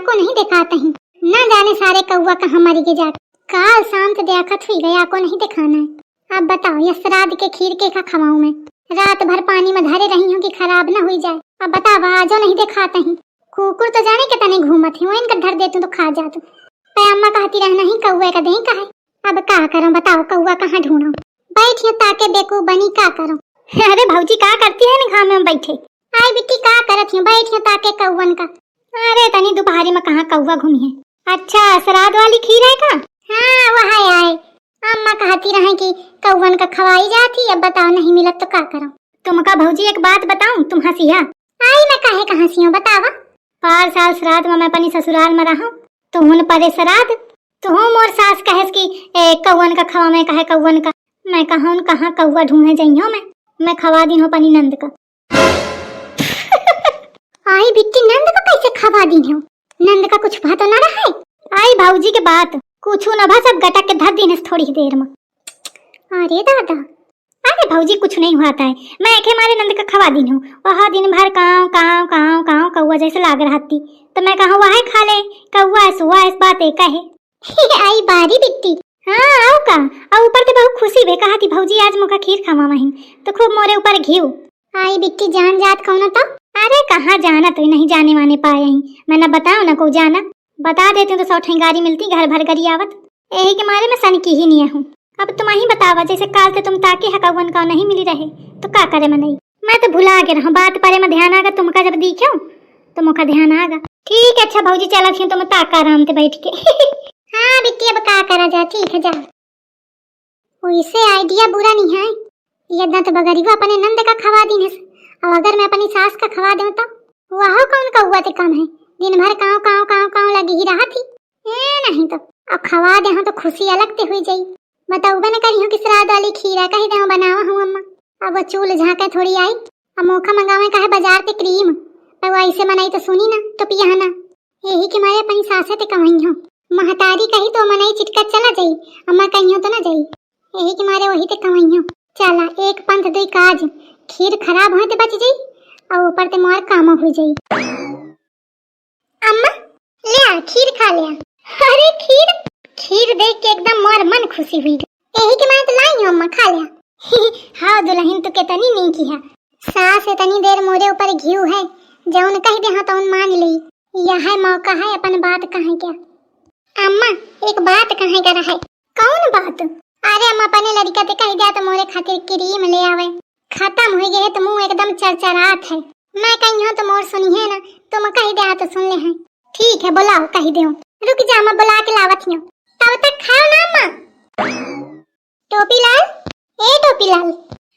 को नहीं दिखाता ही, न जाने सारे कौवा कहाँ मर के जाते। काल शाम तो देखत हुई गया को नहीं दिखाना है। अब बताओ ये श्राद्ध के खीर के का खवाऊं मैं? रात भर पानी में धरे रही हूँ कि खराब न हुई जाए। अब बताओ आजो नहीं दिखाता ही। कुकुर तो जाने के तने घूमत है, इनका धर देती तो खा जात। अम्मा कहती रहना ही कौवे का दही का है। अब का करूं बताओ, कौवा कहाँ ढूंढूं? बैठियो ताके बेकू बनी का करूं। अरे भौजी का करती है ना घाम में बैठे? आई बिट्टी का करत हूं, बैठियो ताके कौवन का। अरे तनी दोपहरी में कहाँ कौवा घूमी है। अच्छा श्राद्ध वाली खीर है का? हाँ वहाँ आए। अम्मा कहती रहे कि कौवन का खवाई जाती। अब बताओ नहीं मिलत तो का करूं? तुमका भौजी एक बात बताऊं, तुम हंसिया। आई मैं काहे का हंसियो बतावा। पार साल श्राद्ध में मैं अपनी ससुराल में रहूं तो हुन परे श्राद्ध तो हम और सास कहेस कि कौवन का खवा में कहे कौवन का। मैं कहूं कहाँ कौवा ढूंढे जइयो मैं खवा दी हूँ अपनी नंद का। आई बिट्टी नंद का कैसे खवा दी हूँ? नंद का कुछ बात न रहा है। आई भाऊजी के बात कुछ न भा, सब गटक के धर दी थोड़ी देर में। अरे दादा, अरे भाऊजी कुछ नहीं हुआ है। मैं एक हमारे नंद का खवा दी हूँ। वह दिन भर काव काव काव काव कौवा जैसे लाग रहा थी तो मैं कहूँ वह खा ले कौवा सुआ इस बात एक है। आई बारी बिट्टी। हाँ आओ का और ऊपर से बहुत खुशी भे कहा थी भौजी आज मुका खीर खावा वहीं तो खूब मोरे ऊपर घी। आई बिट्टी जान जात कौन तो? अरे कहाँ जाना, तो नहीं जाने वाने पाए ही। मैं न बताऊं न को जाना, बता देती हूँ तो 100 गाड़ी मिलती घर भर गरी आवत। यही के मारे मैं सन की ही नहीं हूँ। अब तुम ही बतावा, जैसे काल से तुम ताके हकवन का नहीं मिली रहे तो का करे मैं? नहीं मैं तो भुला के रहूं, बात परे में ध्यान आगा तुमका जब दिखो तो मुका ध्यान आगा। ठीक है अच्छा भौजी चला थी तुम ताका आराम से बैठ के। हाँ बिट्टी अब का करा जा, ठीक है जा। वैसे आइडिया बुरा नहीं है। ये दंत बगरीवा अपने नंद का खवा दी है, और अगर मैं अपनी सास का खवा दूं तो वह कौन कौवा ते कम है। दिन भर काव काव काव काव लगी ही रहा थी। नहीं तो अब खवा दे तो खुशी अलग ते हुई जाई। बताओ बने करी हूँ कि श्राद्ध वाली खीरा कही दे बनावा हूँ अम्मा। अब वो चूल झाँके थोड़ी आई। अब मौका मंगावे का है बाजार पे क्रीम, पर वो ऐसे बनाई तो सुनी ना तो पिया ना। यही के मारे अपनी सासे ते कमाई हूँ। महतारी कही तो मनाई चिटका चला जाई, अम्मा कही हो तो ना जाई। यही के मारे वही ते कमाई हूँ। चला एक पंथ दुई काज, खीर खराब हो ते बच जाई और ऊपर ते मोर काम हो जाई। अम्मा ले आ खीर खा लिया। अरे खीर खीर देख के एकदम मोर मन खुशी हुई। यही के मारे तो लाई हूँ अम्मा खा लिया। हाँ दुल्हन तो केतनी नहीं की है। सास इतनी देर मोरे ऊपर घीव है, जौन कह दे हाँ तो मान ली। यह मौका है अपन बात कहे क्या। अम्मा एक बात कहे कर है। कौन बात? अरे अम्मा अपने लड़का ते कह दिया तो मोरे खातिर क्रीम ले आवे। खत्म हो गए तो मुंह एकदम चरचरात है। मैं कही हूँ तो मोर सुनी है ना, तुम कह दिया तो सुन ले हैं। ठीक है बुलाओ कह दे। रुक जा मैं बुला के लावत हूँ, तब तक खाओ ना अम्मा। टोपीलाल, ए टोपीलाल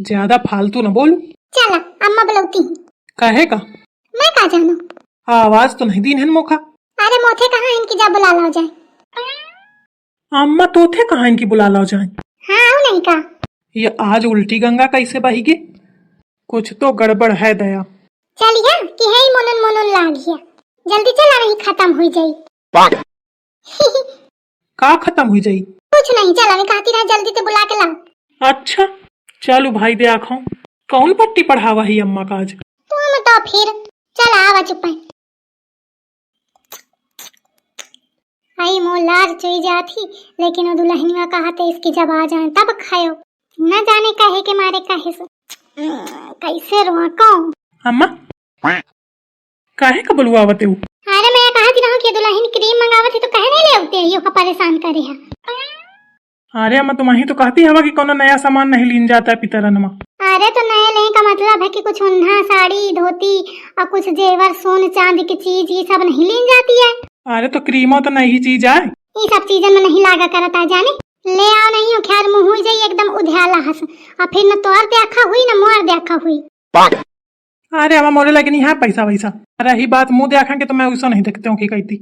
ज्यादा फालतू न बोल। चला अम्मा बुलाती हूँ। काहे का? मैं का जानू, आवाज तो नहीं दी है मोखा। अरे मोथे कहाँ है इनकी, जब बुला लो जाए। अम्मा तोथे कहाँ इनकी बुला लो जाए। हाँ आओ नहीं का। ये आज उल्टी गंगा कैसे बहेगी? कुछ तो गड़बड़ है दया। चलिए कि है मुनन मुनन लाग गया, जल्दी चला नहीं खत्म हो जाई। का खत्म हो जाई? कुछ नहीं चला मैं कहती रहा जल्दी से बुला के लाओ। अच्छा चलो भाई दे आखो कौन पट्टी पढ़ावा ही अम्मा का आज। तुम तो फिर चला आवा चुप है। आई मोलार चुई जाती, लेकिन वो दुल्हनिया कहा थे इसकी जब आ जाए तब खायो। न जाने कहे के मारे कहे से कैसे रोको। अम्मा काहे का बुलवावत है? अरे मैं कहती रहूं कि दुल्हन क्रीम मंगावत है तो कहे नहीं ले आते, यो का परेशान करे है। अरे अम्मा तुम ही तो कहती हवा कि कोनो नया सामान नहीं लीन जाता है पितरनमा। अरे तो नए लेने का मतलब है कि कुछ उन्हा साड़ी धोती और कुछ जेवर सोन चांदी की चीज ये सब नहीं लीन जाती है। अरे तो क्रीमो तो नई चीज है, ये सब चीजन में नहीं लागा करता जाने। ले आओ नहीं हो खैर मुंह हुई जाई एकदम उध्याला हंस, और फिर न तोर देखा हुई न मोर देखा हुई। अरे अम्मा मोरे लगे नहीं है पैसा वैसा। अरे ही बात मुंह देखा के तो मैं वैसा नहीं देखते हूँ कि कहती।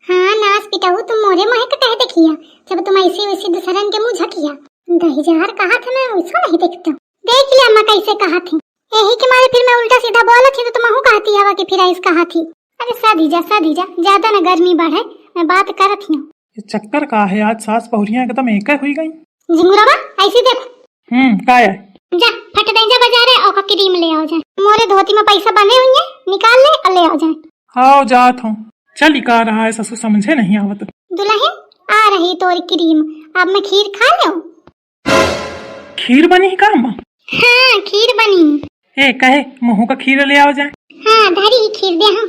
हाँ नाच पिटाऊ तुम मोरे मोहे का कहे देखिया, जब तुम ऐसी वैसी दूसरन के मुँह झकिया। दहीजार कहा था मैं वैसा नहीं देखता। देख लिया अम्मा कैसे कहा थी, यही के मारे फिर मैं उल्टा सीधा बोला थी तो तुम कहती हवा कि फिर ऐसा कहा थी। अरे साधी जा ज्यादा न गर्मी बढ़े, मैं बात करत हूँ। ये चक्कर का है आज सास बहुरियां एकदम एक हुई गई। जिमुराबा ऐसी देखो। का है? जा फट दे जा बाजारे और क्रीम ले आओ जाए। मोरे धोती में पैसा बंधे हुए निकाल ले और ले आओ जाए। हाँ जात हूँ। चल ही का रहा है ससुर, समझे नहीं आवत। दुल्हन आ रही तोरी क्रीम, अब मैं खीर खा लूं? खीर बनी का अम्मा? हाँ खीर बनी। ए कहे महू का खीर ले आओ जाए। हाँ धरी खीर दे हम।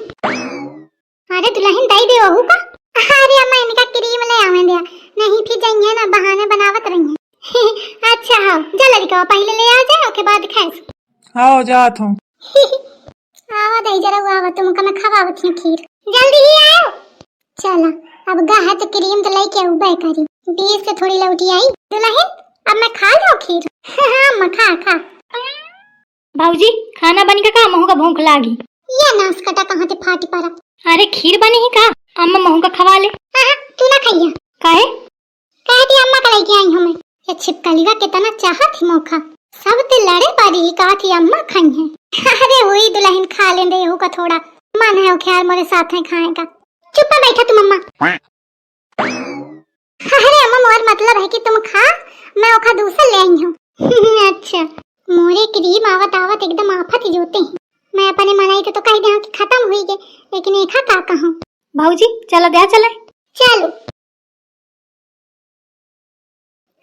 अरे दुल्हन दई दे वहू का। अरे अम्मा इनका क्रीम ले आवे दिया, नहीं फिर जाइए ना बहाने बनावत रही। अच्छा हाँ जल्दी कहो, पहले ले आ जाए उसके बाद खाए। आओ जात हूँ। आवा दई जरा आवा, तुमका मैं खवावत हूँ खीर, जल्दी ही आओ। चला अब गाह तो क्रीम तो लेके उबे करी, 20 से थोड़ी लौटी आई। दुल्हन अब मैं खा लूं खीर? हाँ अम्मा खा खा। भाऊजी खाना बन का महू का भूख लागी। ये नास कटा कहाँ से फाटी पड़ा। अरे खीर बनी ही का, अम्मा महू का खवा ले। हाँ तू ना खाइया। काहे? कहती अम्मा का लेके आई हूँ मैं। ये छिपकली का कितना चाहा थी मौका, सब ते लड़े पारी कहा थी अम्मा खाई है। अरे हुई दुल्हन खा ले दे का थोड़ा मन है ख्याल मोरे साथ है खाए का। चुप बैठा तुम अम्मा। अरे अम्मा मोर मतलब है कि तुम खा, मैं ओखा दूसरा ले आई हूँ। अच्छा मोरे क्रीम आवत आवत एकदम आफत ही जोते हैं। मैं अपने मनाई तो कह दे कि खत्म हुई गए, लेकिन एखा का कहूँ। भाऊजी चलो दे चले। चलो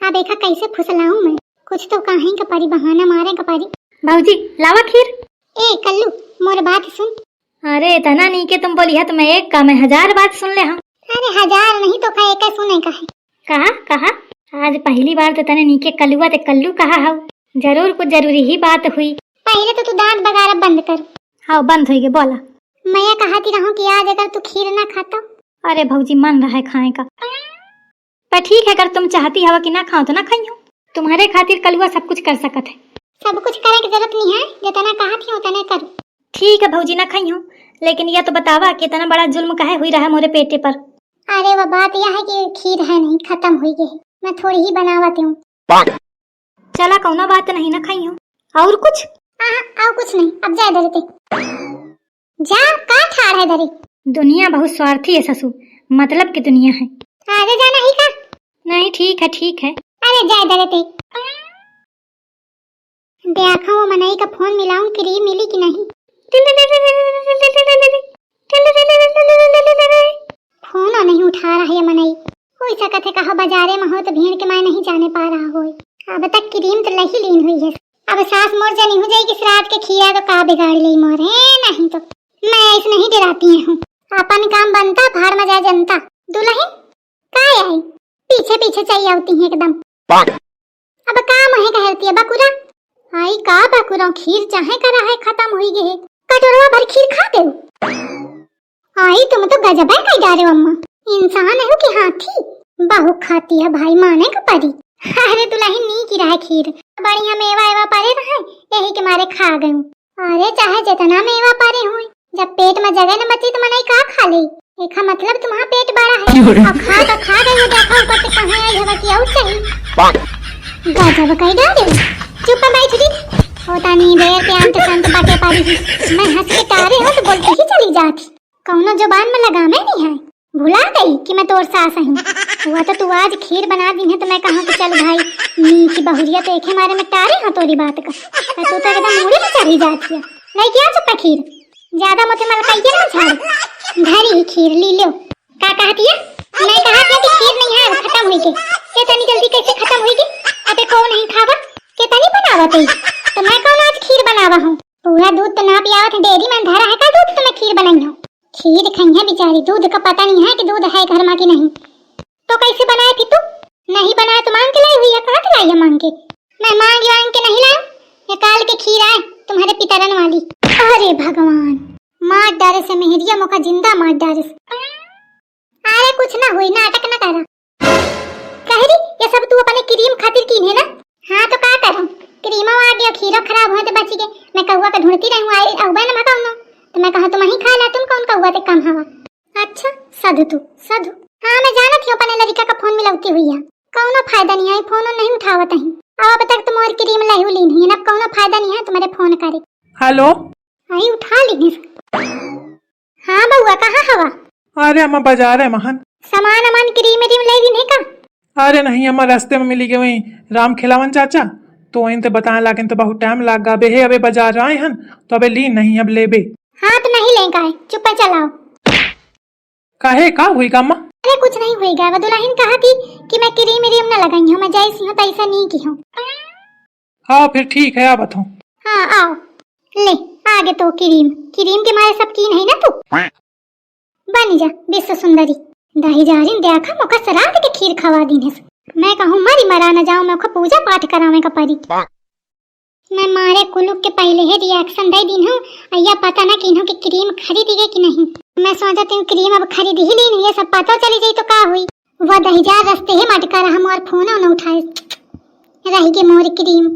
अब एखा कैसे फुसलाऊं मैं, कुछ तो कहीं का पारी बहाना मारे का पारी। भाऊजी लावा खीर। ए कल्लू मोर बात सुन। अरे तना नहीं के तुम बोली है तो मैं एक का मैं 1000 बात सुन ले। हाँ अरे 1000 नहीं तो का एक सुने का है। कहा कहा आज पहली बार तो तने नीके कल्लुआ ते कल्लू कहा हो, जरूर कुछ जरूरी ही बात हुई। पहले तो तू दांत बगारा बंद कर। हाँ बंद हो गए बोला। मैं कहती रहूं कि आज अगर तू खीर ना खाता। अरे भाऊजी मन रहा है खाए का, पर ठीक है अगर तुम चाहती हो कि ना खाओ तो ना खाइयो, तुम्हारे खातिर कलुआ सब कुछ कर सकत है। सब कुछ करे की जरूरत नहीं है, जितना कहा थी उतना कर। ठीक है भाऊजी ना खाइयो, लेकिन यह तो बतावा कि इतना बड़ा जुल्म काहे हुई रहा मोरे पेटे पर। अरे वो बात यह है कि खीर है नहीं, खत्म हुई गई, मैं थोड़ी ही बनावती हूँ। चला कौना बात नहीं ना खाइयो। और कुछ? और कुछ नहीं, अब जा इधर से जा। का ठाड़ है इधर? दुनिया बहुत स्वार्थी है ससुर, मतलब की दुनिया है। आगे जाना ही का? नहीं ठीक है ठीक है। अरे जा इधर से। देखा वो मनाई का फोन मिलाऊं, क्रीम मिली कि नहीं। फोन नहीं उठा रहा है मनाई, हो सकत है कहा बाजारे में हो तो भीड़ के मैं नहीं जाने पा रहा हो। अब तक क्रीम तो लही लीन हुई है, अब सास मोर जानी हो जाएगी इस रात के खिया तो का बिगाड़ ली मोर है। नहीं तो मैं ऐसे नहीं डराती हूँ, अपन काम बनता भाड़ में जा जनता। दुल्हन का आई पीछे पीछे चाहिए होती है एकदम। अब काम है कहती है बकुरा आई का बकुरा, खीर चाहे करा है खत्म हुई गई, कटोरा भर खीर खा दे। आई तुम तो गजब है कह जा रहे हो अम्मा, इंसान है कि हाथी, बहु खाती है भाई माने का परी। अरे दुल्हन नी की रहा खीर, बढ़िया मेवा एवा परे रहे यही के मारे खा गए। अरे चाहे जितना मेवा परे हुए, जब पेट में जगह न बची तो मनाई का खा ले। देखा मतलब तुम्हारा पेट बड़ा है और खा गए हो, देखा ऊपर से कहाँ आई हवा की और सही गजब कह डाले। चुप बैठ दी, होता नहीं देर पे अंत संत बाटे पारी ही। मैं हंस के तारे हो तो बोलती ही चली जाती, कौनो जुबान में लगा मैं नहीं है, भुला गई कि मैं तोर सास हूँ। हुआ तो तू आज खीर बना दी है तो मैं कहा कि चल भाई नीची बहुरिया तो एक मारे में टारे हाँ तोरी बात का, तू तो एकदम मुड़ी में चढ़ी जाती है। नहीं क्या चुप्पा खीर ज्यादा मोटे मलकाइए ना झाड़ धरी खीर ली लो। का कहती है? मैं कहा था कि खीर नहीं है खत्म हुई के, इतनी जल्दी कैसे खत्म हुई के? अबे कौन नहीं खावा कितनी बनावत है तो मैं कौन आज खीर बनावा हूँ। पूरा दूध तो ना पियावत है, डेयरी में धरा है का दूध तो मैं खीर बनाई हूँ। खीर खाई है बेचारी, दूध का पता नहीं है कि दूध है घर में कि नहीं, तो कैसे बनाए थी तू? नहीं बनाया तो मांग के लाई हुई है, कहाँ से लाई है मांग के? मैं मांग के नहीं लाऊं, ये काल के खीर आए तुम्हारे पितरन वाली। अरे भगवान मार डारे से मेहरिया मौका जिंदा मार डारे से। अरे कुछ ना हुई, नाटक ना करा कह रही ये सब तू अपने क्रीम खातिर की है ना। हाँ तो का करूं, क्रीमा आ गया खीरो खराब हुए तो बच गए, मैं कौवा पे ढूंढती रहूं आई औबा ना मकाऊं तो मैं कहा तुम ही खा ला, तुम कौन कौवा ते कम हवा। अच्छा साधु तू साधु। हाँ मैं जाना थी अपने लड़का का फोन मिलाती हुई है, कौनो फायदा नहीं है, फोन नहीं उठावत है। अब तक तुम और क्रीम लहू ली नहीं, अब कौनो फायदा नहीं है तुम्हारे फोन करे। हेलो आई उठा ली। हाँ बउआ कहाँ हवा? अरे अम्मा बाजार है महन, सामान अमान क्रीम रीम ले ली नहीं का? अरे नहीं अम्मा रास्ते में मिली गई वही राम खिलावन चाचा, तो वहीं ते बताए लागिन तो बहुत टाइम लग गा बे, अबे बाजार आए हन तो अबे ली नहीं अब ले बे। हाँ तो नहीं लेगा है, चुप चलाओ। काहे का हुई का अम्मा? अरे कुछ नहीं होएगा, वो दुल्हन कहा थी कि मैं क्रीम व्रीम न लगाई हूँ, मैं जैसी हूँ तैसा नहीं की हूँ। हाँ फिर ठीक है, आवत हूँ। हाँ आओ, ले आगे तो क्रीम क्रीम के मारे सब की नहीं ना तू। बनी जा विश्व सुंदरी, दही जारिन देखा मोका सरात के खीर खवा दी है। मैं कहूँ मरी मरा न जाऊँ, मैं पूजा पाठ करावे का परी। मैं मारे कुलुक के पहले ही रिएक्शन दे दी हूँ, अय्या पता ना किन्हों की क्रीम खरीदी गई कि नहीं। मैं सोचती हूँ क्रीम अब खरीद ही ली नहीं, ये सब पता चली गई तो का हुई। वह दहीजार रास्ते ही मटका रहा, मोर फोन न उठाए रही के मोर क्रीम।